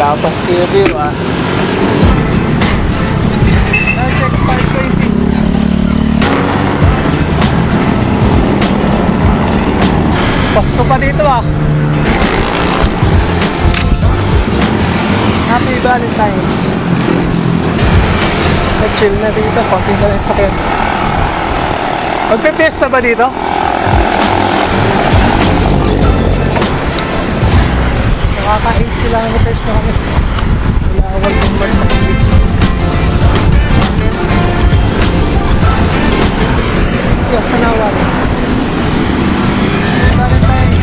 Tapos clear view ah. Check 520. Pasko pa dito ah. Happy Valentine's. Nag-chill na dito. Konti na rin sakit. Magpe-fiesta ba dito? Nakaka-8 kilometers na kami. Wala akong bumalik sa kami. Sige, Tanawan. Valentine's.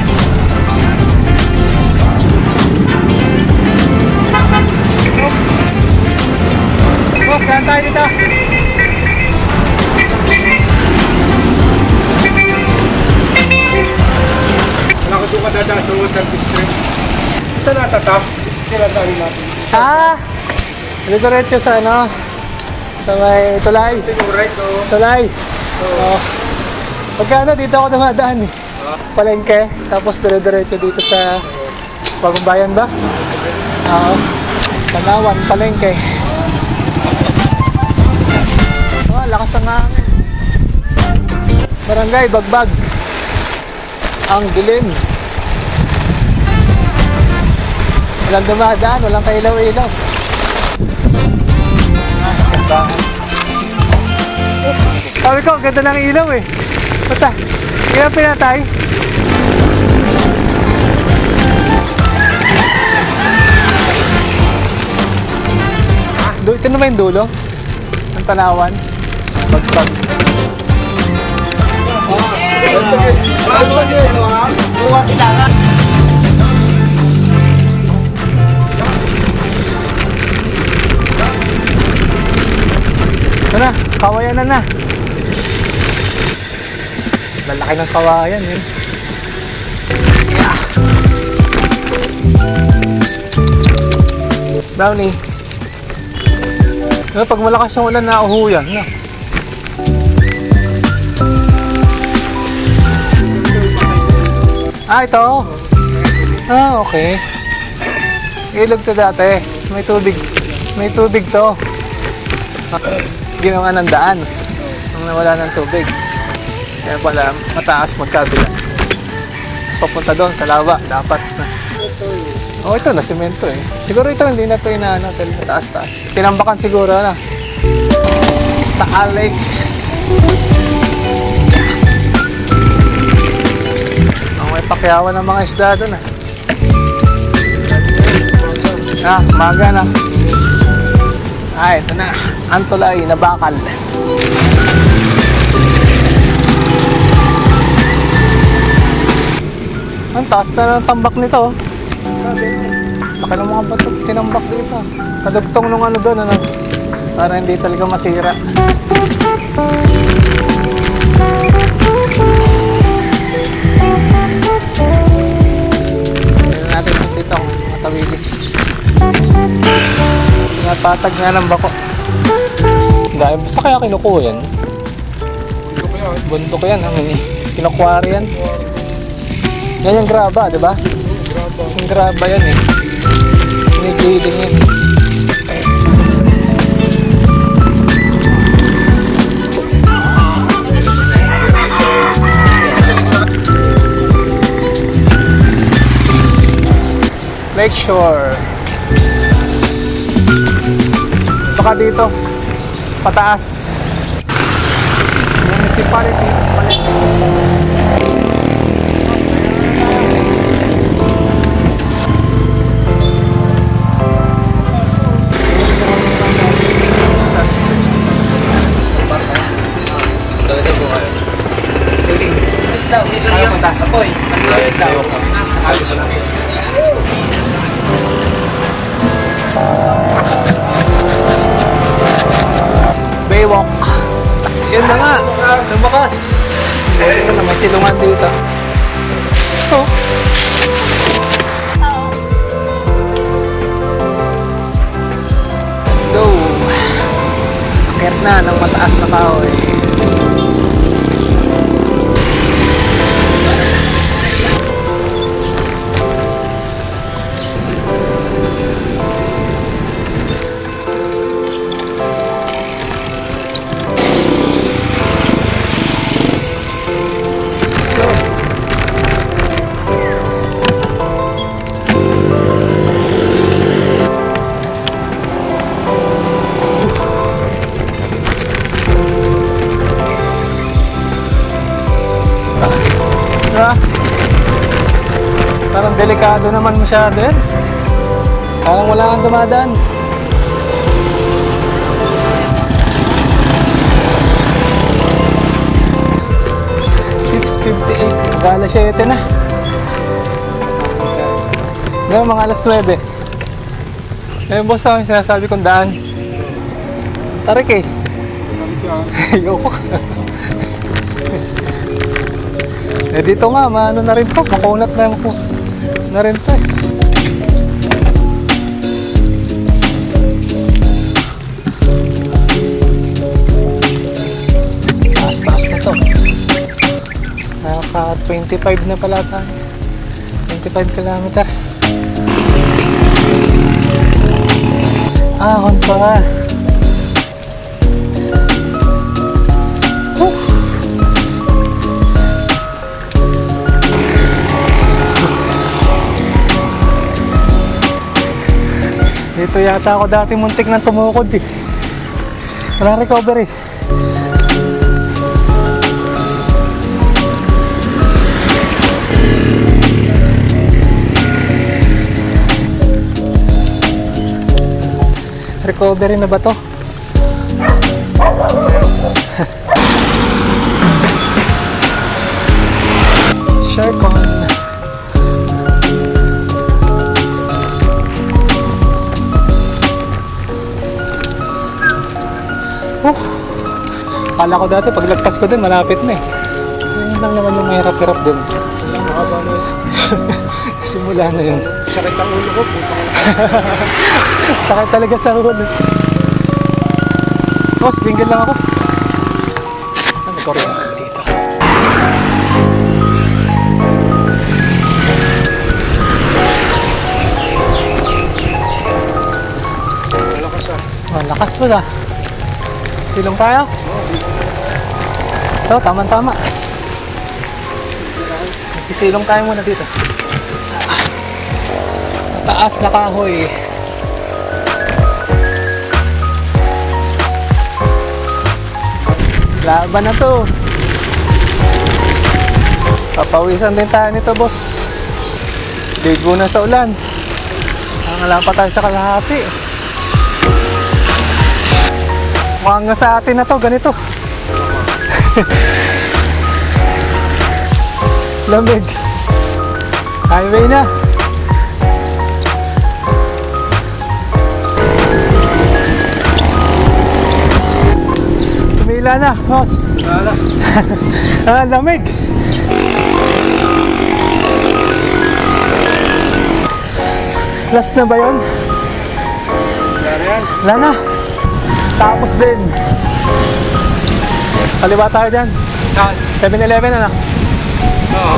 Boss, kaya tayo dito. Wala ko doon ka dadaan sa service train. Saan natatas? Sila dali natin. Diretso sa ano? Sa may tulay. Ito yung right o? Tulay. Oo. Pagkano dito ako dumadaan eh. Palengke. Tapos dire-diretso dito sa Bagumbayan ba? Oo. Tanawan, Palengke. Lakas ng hangin. Barangay, Bagbag. Ang dilim. Walang dumadaan, walang kailaw-ilaw. Sabi ko, ganda ng ilaw eh. Basta, ilaw pinatay. Ito naman yung dulo ng Tanawan. Bagbag. Ito na, kawayan na. Lalaki ng kawayan yun. Yeah. Brownie. Pag malakas yung ulan, nauhuyan na. Ito. Okay. Ilog to dati. May tubig. May tubig to. Ginawa ng daan. Nung nawala ng tubig. Kaya pala mataas magkabila. Mas papunta doon sa lawa. Dapat na. Ito na semento eh. Siguro ito hindi na ito inaano. Mataas-taas. Tinambakan siguro na. Taal Lake. May pakyawan ng mga isda doon ah. Umaga na. Ito na. Ang tulay na bakal. Ang taas na ng tambak nito. Laki ng mga bato. Tinambak dito. Kadugtong nung ano doon. Para hindi talaga masira. Natin mas dito matawilis. Napatag nga ng bako. Dahil basta kaya kinukuha yan? Bundok yan. Kinukuwari yan. Yan yung graba, di ba? Yung graba yan eh. Pinigiling yan. Lakeshore. Baka dito pataas. Municipality. Baywalk. Yan na nga. Lumakas. Ito na, may silungan dito. Ito. Let's go. Akyat na ng mataas na kahoy. Diba? Parang delikado naman masyado yan. Parang wala kang dumadaan. Mag-alas 7 na. Ngayon mga alas 9. Ngayon boss na sinasabi kong daan. Tarik eh. Ayoko. Eh dito nga, maano na rin to. Makunat na rin to eh. Taas na to. Naka 25 na pala tayo. 25 kilometer. Ahon pa nga. Dito yata ako dati muntik nang tumukod eh. Walang recovery. Recovery na ba to? Sharkon. Kala ko dati paglagpas ko dun malapit na eh. Yun lang naman yung mahirap-hirap dun. Mahaba na yun. Simula na yun. Sakit ang ulo ko. Sakit talaga sa ulo. Boss, jingle lang ako. May kuryente dito. Malakas ah. Oh, lakas po sa. Silong tayo. Ito, tama-tama. Isilong tayo muna dito. Taas na kahoy. Laban na to. Papawisan din tayo nito, boss. Ligo na sa ulan. Wala pa tayo sa kalahati. Mukhang nga sa atin na to, ganito. Lamig. Highway na. Tumila na, boss. Wala. Lamig. Last na ba yun? Wala na yan. Wala na. Tapos din. Kaliwa tayo dyan. Saan? 7-Eleven na. Oo.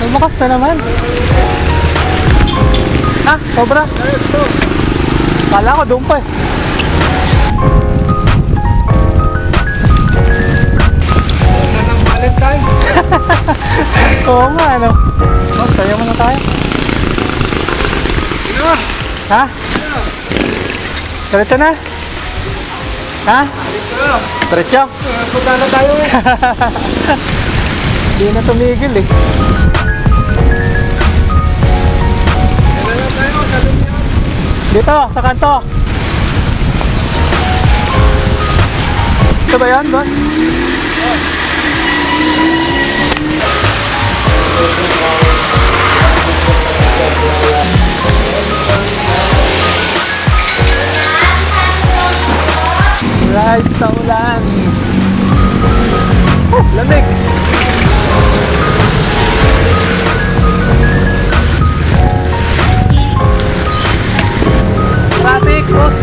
Lumakas na naman. Ha? Sobra? Kala ko doon pa eh. Wala ng Valentine. Oo nga, ano. Boss, tayo muna tayo. Sino ba? Ha? Diretso na? Ha? Dito na. Diretso? Punta na tayo eh. Hindi na tumigil eh. Kailan na tayo? Sabi niya. Dito, sa kanto. Ito ba yan, boss? Ride sa ulan. Lamig. Traffic, boss.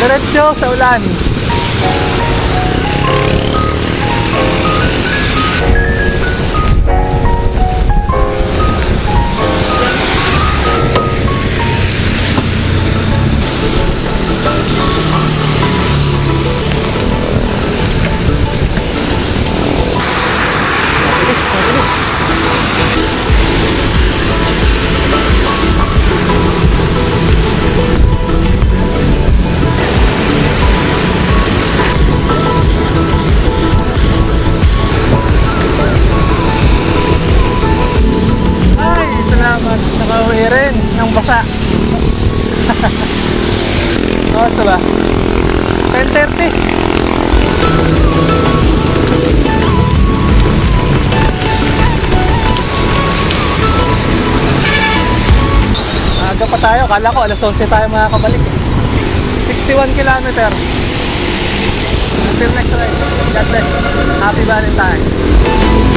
Diretso sa ulan. Mabilis, mabilis. Ay, salamat. Nakauwi rin ng basa. Kamusta ba? 10:30. Aga pa tayo. Kala ko alas 11 tayo makakabalik eh. 61 kilometer. Until next ride. God bless. Happy Valentine.